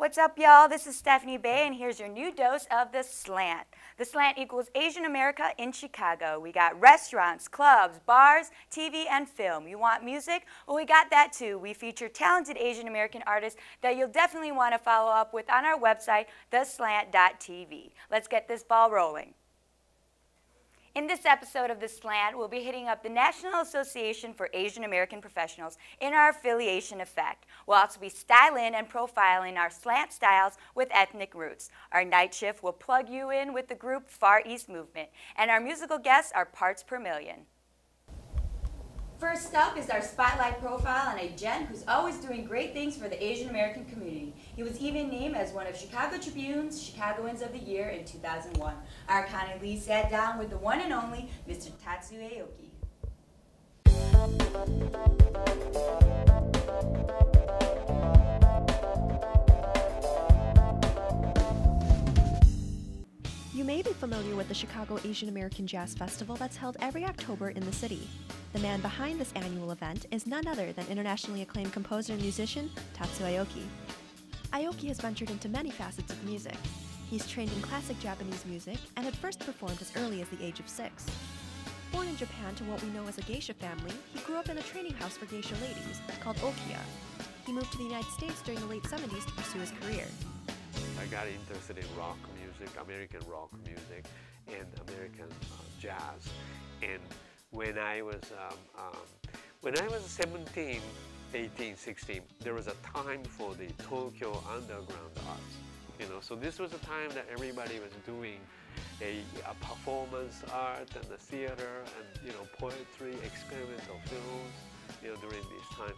What's up, y'all? This is Stephanie Bay, and here's your new dose of the Slant. The Slant equals Asian America in Chicago. We got restaurants, clubs, bars, TV, and film. You want music? Well, we got that too. We feature talented Asian American artists that you'll definitely want to follow up with on our website, theslant.tv. Let's get this ball rolling. In this episode of The Slant, we'll be hitting up the National Association for Asian American Professionals in our affiliation effect. We'll also be styling and profiling our slant styles with ethnic roots. Our night shift will plug you in with the group Far East Movement. And our musical guests are parts per million. First up is our spotlight profile on a gent who's always doing great things for the Asian American community. He was even named as one of Chicago Tribune's Chicagoans of the Year in 2001. Our Connie Lee sat down with the one and only Mr. Tatsu Aoki. You may be familiar with the Chicago Asian American Jazz Festival that's held every October in the city. The man behind this annual event is none other than internationally acclaimed composer and musician Tatsu Aoki. Aoki has ventured into many facets of music. He's trained in classic Japanese music and had first performed as early as the age of 6. Born in Japan to what we know as a geisha family, he grew up in a training house for geisha ladies called Aoki. He moved to the United States during the late 70s to pursue his career. I got interested in rock music, American rock music, and American jazz. And when I was 17, 18, 16, there was a time for the Tokyo underground arts. You know, so this was a time that everybody was doing a performance art and the theater and poetry, experimental films. During this time,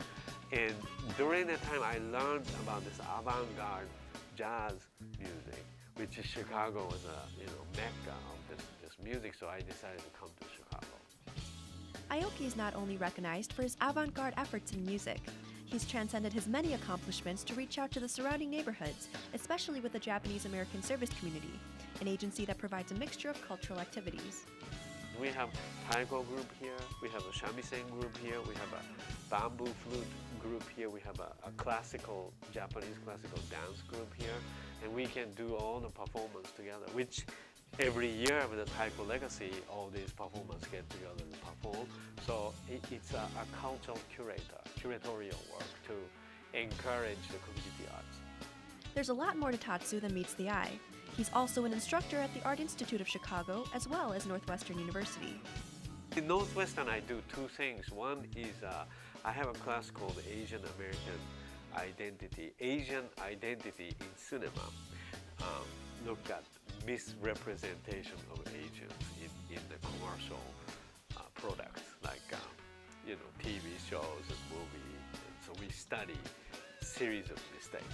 and during that time, I learned about this avant-garde jazz music, which is Chicago was a mecca of this music, so I decided to come to Chicago. Aoki is not only recognized for his avant-garde efforts in music, he's transcended his many accomplishments to reach out to the surrounding neighborhoods, especially with the Japanese American Service Community, an agency that provides a mixture of cultural activities. We have taiko group here, we have a shamisen group here, we have a bamboo flute group here, we have a Japanese classical dance group here, and we can do all the performance together, which every year with the Taiko Legacy, all these performers get together to perform. So it's a cultural curatorial work to encourage the community arts. There's a lot more to Tatsu than meets the eye. He's also an instructor at the Art Institute of Chicago, as well as Northwestern University. In Northwestern, I do two things. One is I have a class called Asian American Identity. Asian Identity in Cinema. Look at misrepresentation of Asians in the commercial products, like TV shows and movies. And so we study series of mistakes.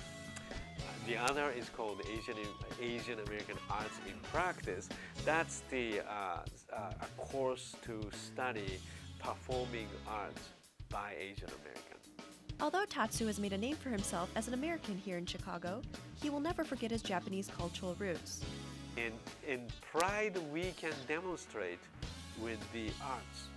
The other is called Asian American Arts in Practice. That's a course to study performing arts by Asian American. Although Tatsu has made a name for himself as an American here in Chicago, he will never forget his Japanese cultural roots. In pride, we can demonstrate with the arts.